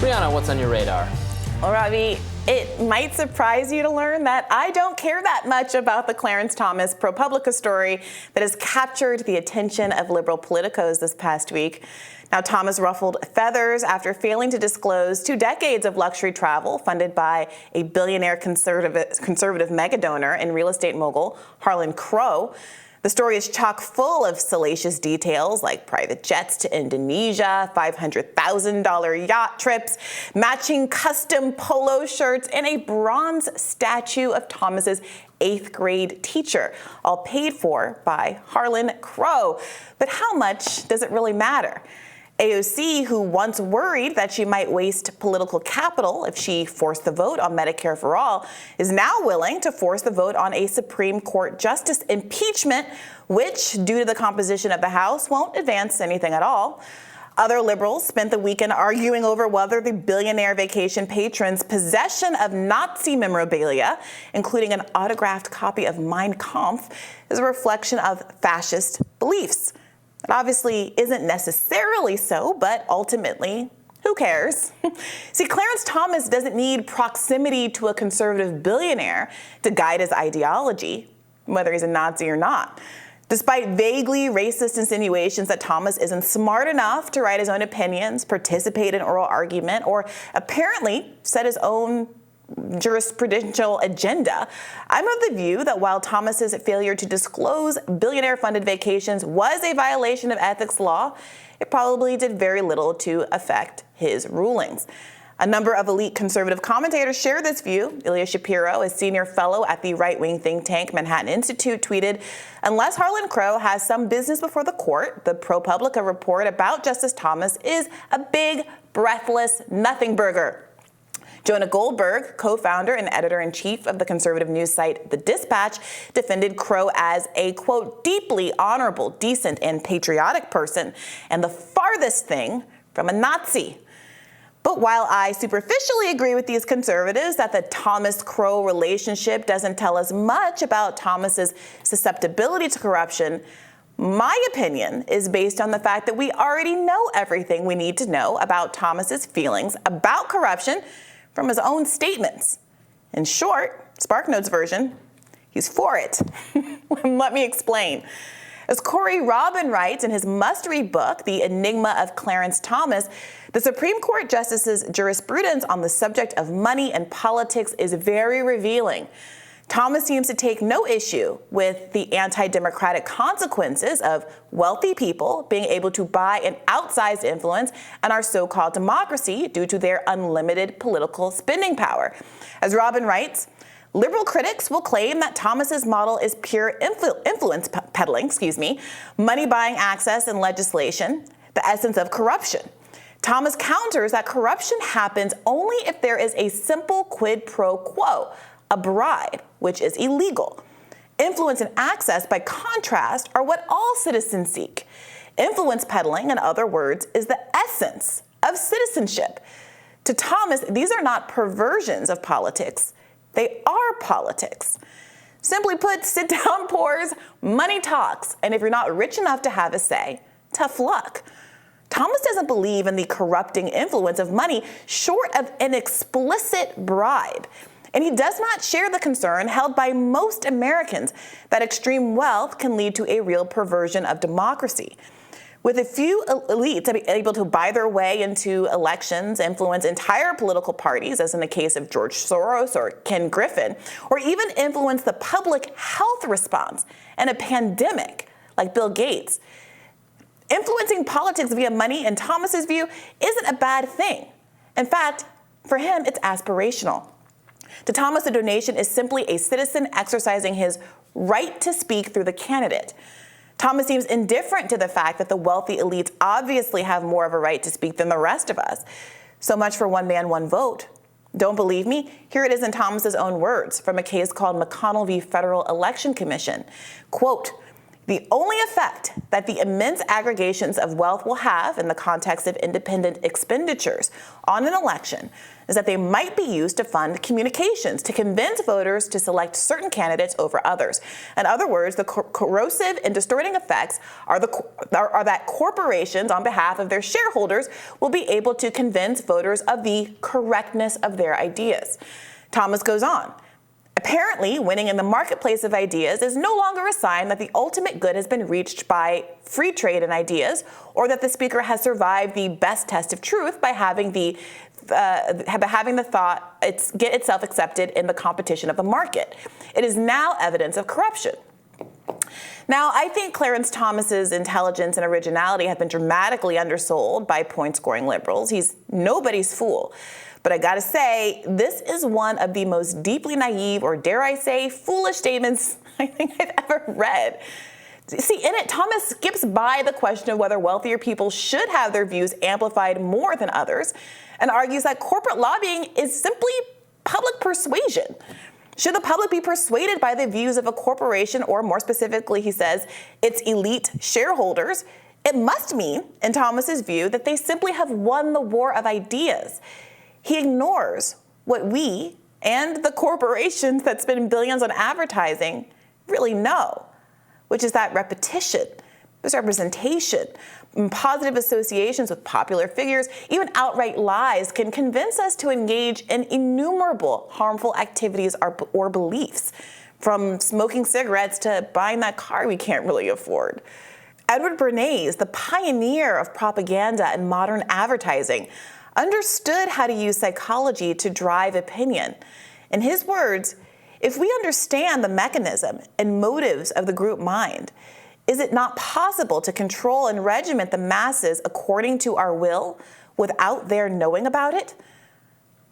Briahna, what's on your radar? Well, Robbie, it might surprise you to learn that I don't care that much about the Clarence Thomas Pro-Publica story that has captured the attention of liberal politicos this past week. Now, Thomas ruffled feathers after failing to disclose 2 decades of luxury travel funded by a billionaire conservative mega-donor and real estate mogul, Harlan Crow. The story is chock full of salacious details like private jets to Indonesia, $500,000 yacht trips, matching custom polo shirts, and a bronze statue of Thomas's 8th grade teacher, all paid for by Harlan Crow. But how much does it really matter? AOC, who once worried that she might waste political capital if she forced the vote on Medicare for All, is now willing to force the vote on a Supreme Court justice impeachment, which, due to the composition of the House, won't advance anything at all. Other liberals spent the weekend arguing over whether the billionaire vacation patron's possession of Nazi memorabilia, including an autographed copy of Mein Kampf, is a reflection of fascist beliefs. It obviously isn't necessarily so, but ultimately, who cares? See, Clarence Thomas doesn't need proximity to a conservative billionaire to guide his ideology, whether he's a Nazi or not. Despite vaguely racist insinuations that Thomas isn't smart enough to write his own opinions, participate in oral argument, or apparently set his own jurisprudential agenda, I'm of the view that while Thomas's failure to disclose billionaire-funded vacations was a violation of ethics law, it probably did very little to affect his rulings. A number of elite conservative commentators share this view. Ilya Shapiro, a senior fellow at the right-wing think tank Manhattan Institute, tweeted, "Unless Harlan Crow has some business before the court, the Pro-Publica report about Justice Thomas is a big, breathless nothing burger." Jonah Goldberg, co-founder and editor-in-chief of the conservative news site The Dispatch, defended Crow as a, quote, deeply honorable, decent, and patriotic person, and the farthest thing from a Nazi. But while I superficially agree with these conservatives that the Thomas-Crow relationship doesn't tell us much about Thomas's susceptibility to corruption, my opinion is based on the fact that we already know everything we need to know about Thomas's feelings about corruption from his own statements. In short, SparkNote's version, he's for it. Let me explain. As Corey Robin writes in his must-read book, The Enigma of Clarence Thomas, the Supreme Court justice's jurisprudence on the subject of money and politics is very revealing. Thomas seems to take no issue with the anti-democratic consequences of wealthy people being able to buy an outsized influence in our so-called democracy due to their unlimited political spending power. As Robin writes, liberal critics will claim that Thomas's model is pure influence peddling, money buying access and legislation, the essence of corruption. Thomas counters that corruption happens only if there is a simple quid pro quo, a bribe, which is illegal. Influence and access, by contrast, are what all citizens seek. Influence peddling, in other words, is the essence of citizenship. To Thomas, these are not perversions of politics. They are politics. Simply put, sit down poors, money talks, and if you're not rich enough to have a say, tough luck. Thomas doesn't believe in the corrupting influence of money short of an explicit bribe. And he does not share the concern held by most Americans that extreme wealth can lead to a real perversion of democracy. With a few elites able to buy their way into elections, influence entire political parties, as in the case of George Soros or Ken Griffin, or even influence the public health response in a pandemic like Bill Gates, influencing politics via money, in Thomas's view, isn't a bad thing. In fact, for him, it's aspirational. To Thomas, a donation is simply a citizen exercising his right to speak through the candidate. Thomas seems indifferent to the fact that the wealthy elites obviously have more of a right to speak than the rest of us. So much for one man, one vote. Don't believe me? Here it is in Thomas's own words from a case called McConnell v. Federal Election Commission. Quote, The only effect that the immense aggregations of wealth will have in the context of independent expenditures on an election is that they might be used to fund communications to convince voters to select certain candidates over others. In other words, the corrosive and distorting effects are that corporations, on behalf of their shareholders, will be able to convince voters of the correctness of their ideas. Thomas goes on. Apparently, winning in the marketplace of ideas is no longer a sign that the ultimate good has been reached by free trade in ideas, or that the speaker has survived the best test of truth by having the thought get itself accepted in the competition of the market. It is now evidence of corruption. Now, I think Clarence Thomas's intelligence and originality have been dramatically undersold by point-scoring liberals. He's nobody's fool. But I gotta say, this is one of the most deeply naive, or dare I say, foolish statements I think I've ever read. See, in it, Thomas skips by the question of whether wealthier people should have their views amplified more than others, and argues that corporate lobbying is simply public persuasion. Should the public be persuaded by the views of a corporation, or more specifically, he says, its elite shareholders? It must mean, in Thomas's view, that they simply have won the war of ideas. He ignores what we and the corporations that spend billions on advertising really know, which is that repetition, misrepresentation, and positive associations with popular figures, even outright lies, can convince us to engage in innumerable harmful activities or beliefs, from smoking cigarettes to buying that car we can't really afford. Edward Bernays, the pioneer of propaganda and modern advertising, understood how to use psychology to drive opinion. In his words, if we understand the mechanism and motives of the group mind, is it not possible to control and regiment the masses according to our will without their knowing about it?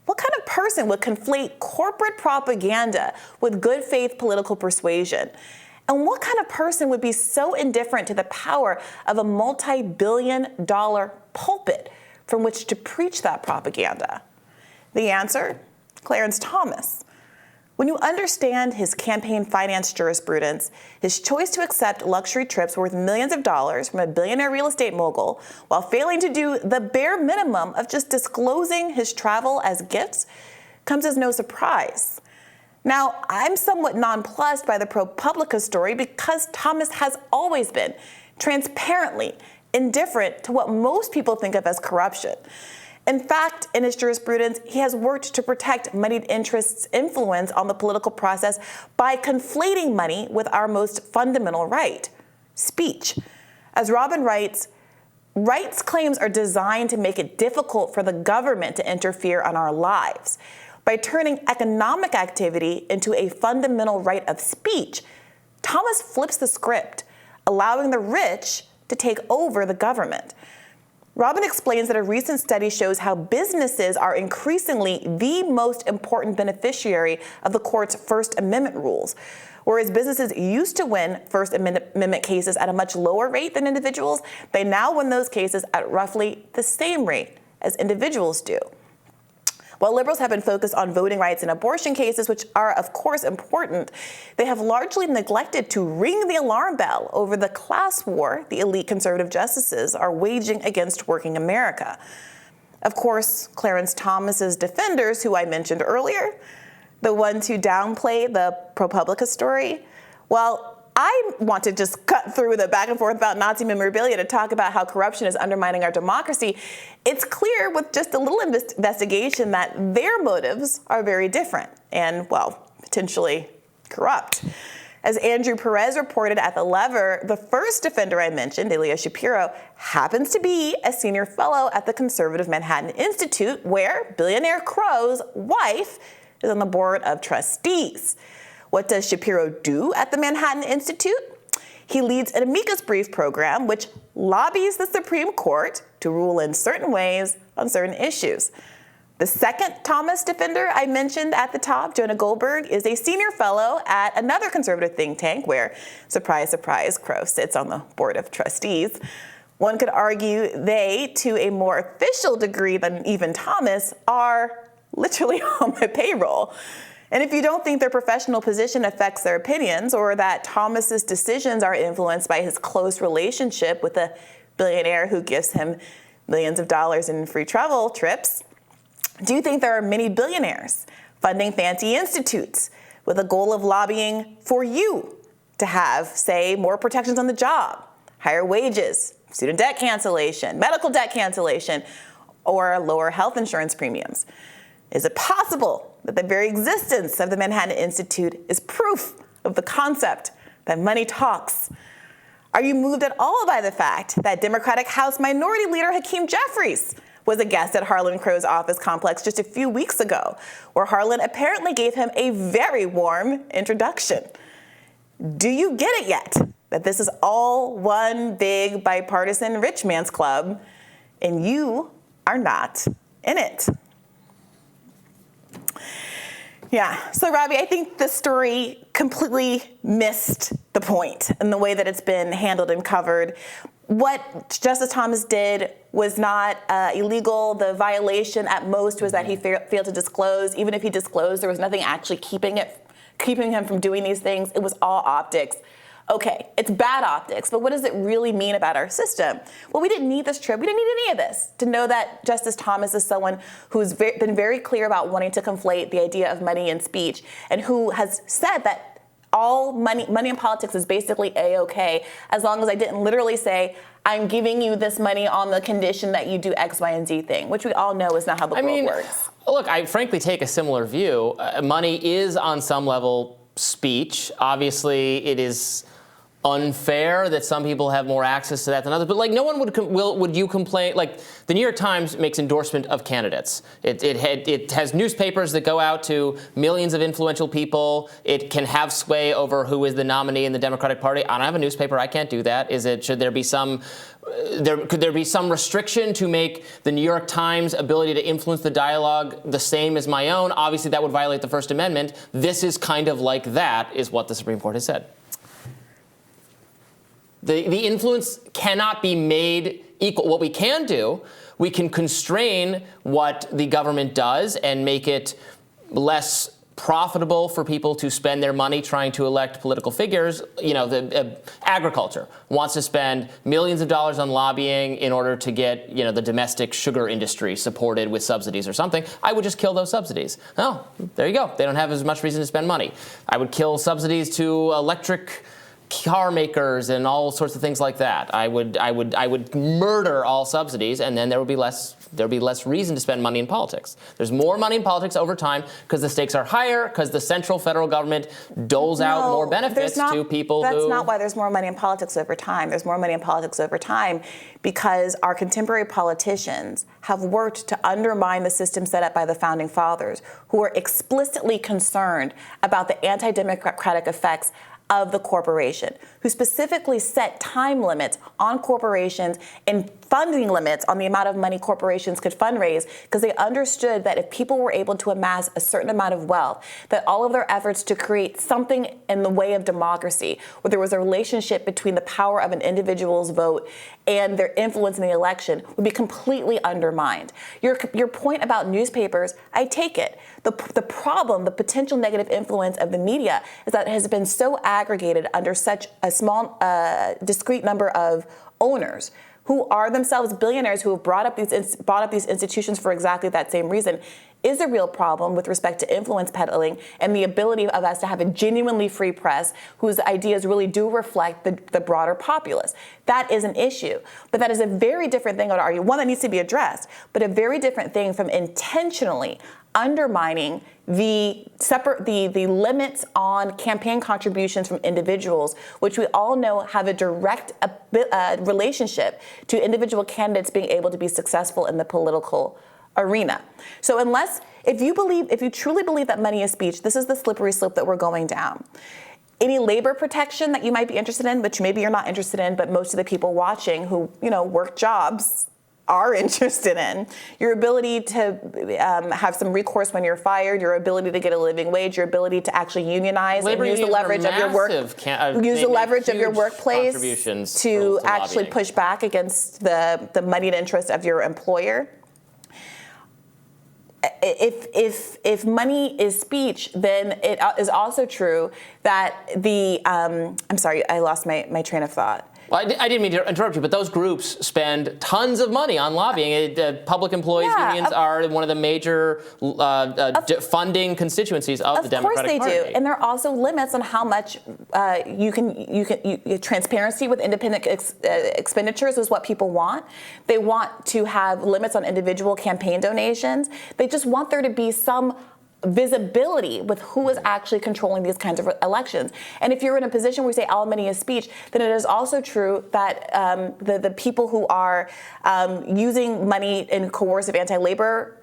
What kind of person would conflate corporate propaganda with good faith political persuasion? And what kind of person would be so indifferent to the power of a multi-billion-dollar pulpit from which to preach that propaganda? The answer? Clarence Thomas. When you understand his campaign finance jurisprudence, his choice to accept luxury trips worth millions of dollars from a billionaire real estate mogul while failing to do the bare minimum of just disclosing his travel as gifts, comes as no surprise. Now, I'm somewhat nonplussed by the Pro-Publica story because Thomas has always been transparently indifferent to what most people think of as corruption. In fact, in his jurisprudence, he has worked to protect moneyed interests' influence on the political process by conflating money with our most fundamental right, speech. As Robin writes, rights claims are designed to make it difficult for the government to interfere on our lives. By turning economic activity into a fundamental right of speech, Thomas flips the script, allowing the rich to take over the government. Robin explains that a recent study shows how businesses are increasingly the most important beneficiary of the court's First Amendment rules. Whereas businesses used to win First Amendment cases at a much lower rate than individuals, they now win those cases at roughly the same rate as individuals do. While liberals have been focused on voting rights and abortion cases, which are, of course, important, they have largely neglected to ring the alarm bell over the class war the elite conservative justices are waging against working America. Of course, Clarence Thomas's defenders, who I mentioned earlier, the ones who downplay the Pro-Publica story, well, I want to just cut through the back and forth about Nazi memorabilia to talk about how corruption is undermining our democracy. It's clear with just a little investigation that their motives are very different and, well, potentially corrupt. As Andrew Perez reported at The Lever, the first defender I mentioned, Ilya Shapiro, happens to be a senior fellow at the conservative Manhattan Institute, where billionaire Crow's wife is on the board of trustees. What does Shapiro do at the Manhattan Institute? He leads an amicus brief program which lobbies the Supreme Court to rule in certain ways on certain issues. The second Thomas defender I mentioned at the top, Jonah Goldberg, is a senior fellow at another conservative think tank where, surprise, surprise, Crow sits on the board of trustees. One could argue they, to a more official degree than even Thomas, are literally on the payroll. And if you don't think their professional position affects their opinions, or that Thomas's decisions are influenced by his close relationship with a billionaire who gives him millions of dollars in free travel trips, do you think there are many billionaires funding fancy institutes with a goal of lobbying for you to have, say, more protections on the job, higher wages, student debt cancellation, medical debt cancellation, or lower health insurance premiums? Is it possible that the very existence of the Manhattan Institute is proof of the concept that money talks? Are you moved at all by the fact that Democratic House Minority Leader Hakeem Jeffries was a guest at Harlan Crow's office complex just a few weeks ago, where Harlan apparently gave him a very warm introduction? Do you get it yet that this is all one big bipartisan rich man's club, and you are not in it? Yeah, so Robbie, I think the story completely missed the point in the way that it's been handled and covered. What Justice Thomas did was not illegal. The violation at most was that he failed to disclose. Even if he disclosed, there was nothing actually keeping him from doing these things. It was all optics. Okay, it's bad optics, but what does it really mean about our system? Well, we didn't need this trip. We didn't need any of this to know that Justice Thomas is someone who's been very clear about wanting to conflate the idea of money and speech, and who has said that all money in politics is basically A-okay, as long as I didn't literally say, I'm giving you this money on the condition that you do X, Y, and Z thing, which we all know is not how the world works. Look, I frankly take a similar view. Money is on some level speech. Obviously, it is unfair that some people have more access to that than others, but like no one would you complain? Like the New York Times makes endorsement of candidates. It has newspapers that go out to millions of influential people. It can have sway over who is the nominee in the Democratic Party. I don't have a newspaper. I can't do that. Should there be some? Could there be some restriction to make the New York Times' ability to influence the dialogue the same as my own? Obviously, that would violate the First Amendment. This is kind of like that, is what the Supreme Court has said. The influence cannot be made equal. What we can do, we can constrain what the government does and make it less profitable for people to spend their money trying to elect political figures. You know, agriculture wants to spend millions of dollars on lobbying in order to get, the domestic sugar industry supported with subsidies or something. I would just kill those subsidies. Oh, there you go. They don't have as much reason to spend money. I would kill subsidies to electric car makers and all sorts of things like that. I would murder all subsidies, and then there would be less reason to spend money in politics. There's more money in politics over time because the stakes are higher, because the central federal government doles out more benefits to people That's not why there's more money in politics over time. There's more money in politics over time because our contemporary politicians have worked to undermine the system set up by the Founding Fathers, who are explicitly concerned about the anti-democratic effects of the corporation, who specifically set time limits on corporations and funding limits on the amount of money corporations could fundraise, because they understood that if people were able to amass a certain amount of wealth, that all of their efforts to create something in the way of democracy, where there was a relationship between the power of an individual's vote and their influence in the election, would be completely undermined. Your point about newspapers, I take it. The problem, the potential negative influence of the media is that it has been so aggregated under such a small, discrete number of owners who are themselves billionaires who have bought up these institutions for exactly that same reason, is a real problem with respect to influence peddling and the ability of us to have a genuinely free press whose ideas really do reflect the broader populace. That is an issue. But that is a very different thing, I would argue, one that needs to be addressed, but a very different thing from intentionally undermining the limits on campaign contributions from individuals, which we all know have a direct relationship to individual candidates being able to be successful in the political arena. So if you truly believe that money is speech, this is the slippery slope that we're going down. Any labor protection that you might be interested in, which maybe you're not interested in, but most of the people watching who, work jobs are interested in, your ability to have some recourse when you're fired, your ability to get a living wage, your ability to actually unionize and use the leverage of your work, use the leverage of your workplace to actually push back against the moneyed interest of your employer. if money is speech, then it is also true that the I'm sorry, I lost my train of thought. Well, I didn't mean to interrupt you, but those groups spend tons of money on lobbying. Public employees unions are one of the major funding constituencies of the Democratic Party. Of course they do, and there are also limits on how much you can. Transparency with independent expenditures is what people want. They want to have limits on individual campaign donations. They just want there to be some visibility with who is actually controlling these kinds of elections. And if you're in a position where you say all money is speech, then it is also true that the people who are using money in coercive anti-labor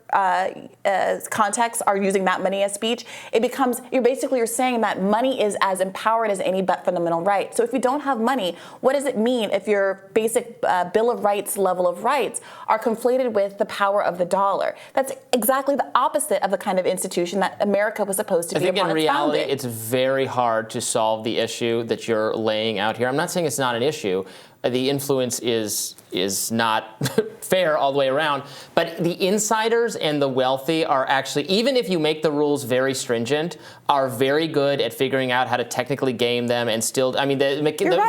contexts are using that money as speech. It becomes, you're saying that money is as empowered as any but fundamental right. So if you don't have money, what does it mean if your basic Bill of Rights level of rights are conflated with the power of the dollar? That's exactly the opposite of the kind of institution that America was supposed to be upon its founding. I think in reality, it's very hard to solve the issue that you're laying out here. I'm not saying it's not an issue. The influence is not fair all the way around. But the insiders and the wealthy are actually, even if you make the rules very stringent, are very good at figuring out how to technically game them and still. I mean, the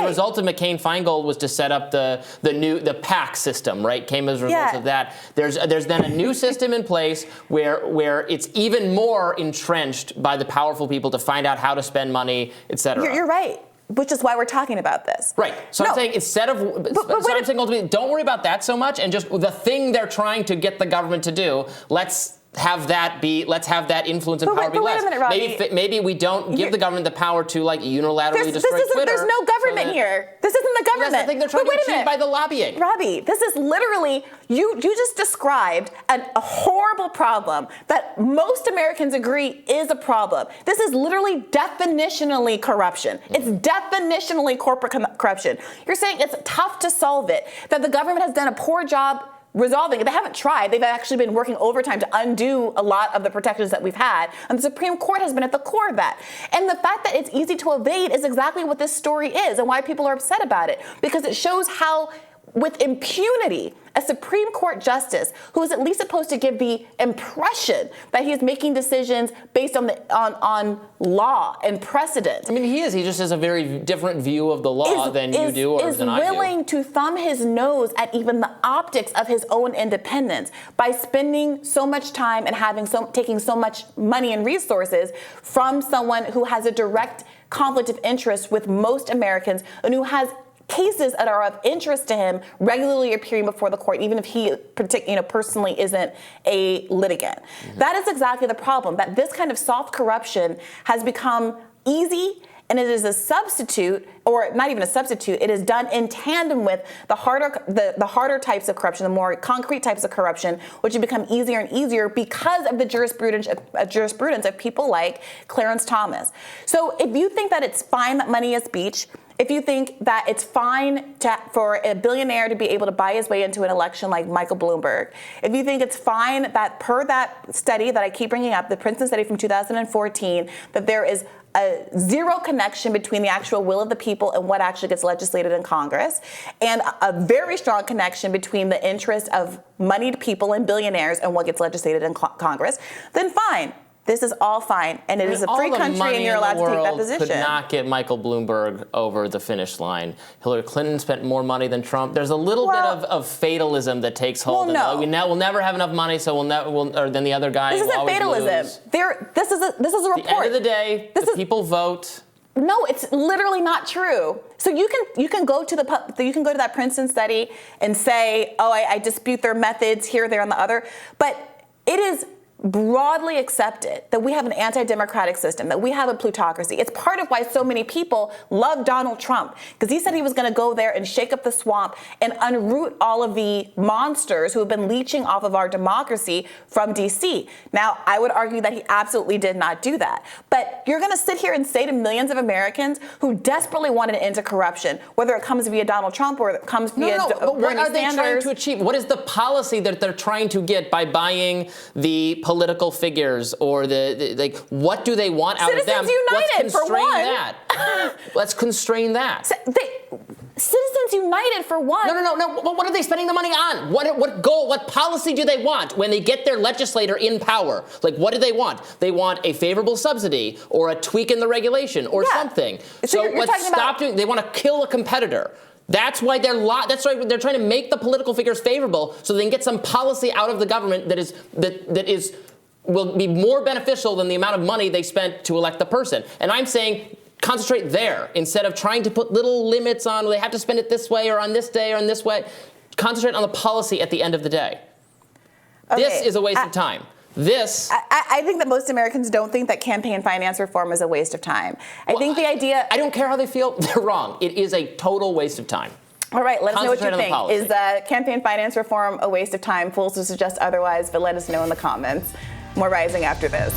result of McCain-Feingold was to set up the PAC system, right? Came as a result of that. There's then a new system in place where it's even more entrenched by the powerful people to find out how to spend money, et cetera. You're right. Which is why we're talking about this. Right. So I'm saying instead of, I'm saying ultimately, don't worry about that so much, and just the thing they're trying to get the government to do, let's have that influence and power be less. Wait a minute, Robbie. Maybe we don't give the government the power to unilaterally destroy Twitter. There's no government here. This isn't the government. That's the thing they're trying to achieve by the lobbying. Robbie, this is literally, you just described a horrible problem that most Americans agree is a problem. This is literally definitionally corruption. It's definitionally corporate corruption. You're saying it's tough to solve it, that the government has done a poor job resolving it. They haven't tried. They've actually been working overtime to undo a lot of the protections that we've had. And the Supreme Court has been at the core of that. And the fact that it's easy to evade is exactly what this story is and why people are upset about it. Because it shows how, with impunity, a Supreme Court justice who is at least supposed to give the impression that he is making decisions based on law and precedent. I mean, he is. He just has a very different view of the law than you do or than I do. Is willing to thumb his nose at even the optics of his own independence by spending so much time and taking so much money and resources from someone who has a direct conflict of interest with most Americans and who has cases that are of interest to him regularly appearing before the court, even if he personally isn't a litigant. Mm-hmm. That is exactly the problem, that this kind of soft corruption has become easy, and it is a substitute, or not even a substitute, it is done in tandem with the harder types of corruption, the more concrete types of corruption, which have become easier and easier because of the jurisprudence of people like Clarence Thomas. So if you think that it's fine that money is speech, if you think that it's fine for a billionaire to be able to buy his way into an election like Michael Bloomberg, if you think it's fine that per that study that I keep bringing up, the Princeton study from 2014, that there is a zero connection between the actual will of the people and what actually gets legislated in Congress, and a very strong connection between the interest of moneyed people and billionaires and what gets legislated in Congress, then fine. This is all fine, and it is a free country, and you're allowed to take that position. Could not get Michael Bloomberg over the finish line. Hillary Clinton spent more money than Trump. There's a little bit of fatalism that takes hold. Well, no. We'll never have enough money, so or then the other guy will always lose. This isn't fatalism. This is a report. At the end of the day, people vote. No, it's literally not true. So you can go to that Princeton study and say, oh, I dispute their methods here, there, and the other, but it is broadly accepted that we have an anti-democratic system, that we have a plutocracy. It's part of why so many people love Donald Trump, because he said he was going to go there and shake up the swamp and unroot all of the monsters who have been leeching off of our democracy from D.C. Now, I would argue that he absolutely did not do that. But you're going to sit here and say to millions of Americans who desperately want an end to corruption, whether it comes via Donald Trump or it comes via Bernie Sanders. What are they trying to achieve? What is the policy that they're trying to get by buying the political figures, or what do they want out of them? Citizens United, Let's constrain for one. that. Let's constrain that. Citizens United, for one. No. What are they spending the money on? What goal, what policy do they want when they get their legislator in power? Like, what do they want? They want a favorable subsidy or a tweak in the regulation or something. So let's stop doing. They want to kill a competitor. That's why they're trying to make the political figures favorable so they can get some policy out of the government that will be more beneficial than the amount of money they spent to elect the person. And I'm saying concentrate there instead of trying to put little limits on, well, they have to spend it this way or on this day or in this way. Concentrate on the policy at the end of the day. Okay. This is a waste of time. I think that most Americans don't think that campaign finance reform is a waste of time. I think the idea... I don't care how they feel. They're wrong. It is a total waste of time. All right, let us know what you think. Is campaign finance reform a waste of time? Fools to suggest otherwise, but let us know in the comments. More Rising after this.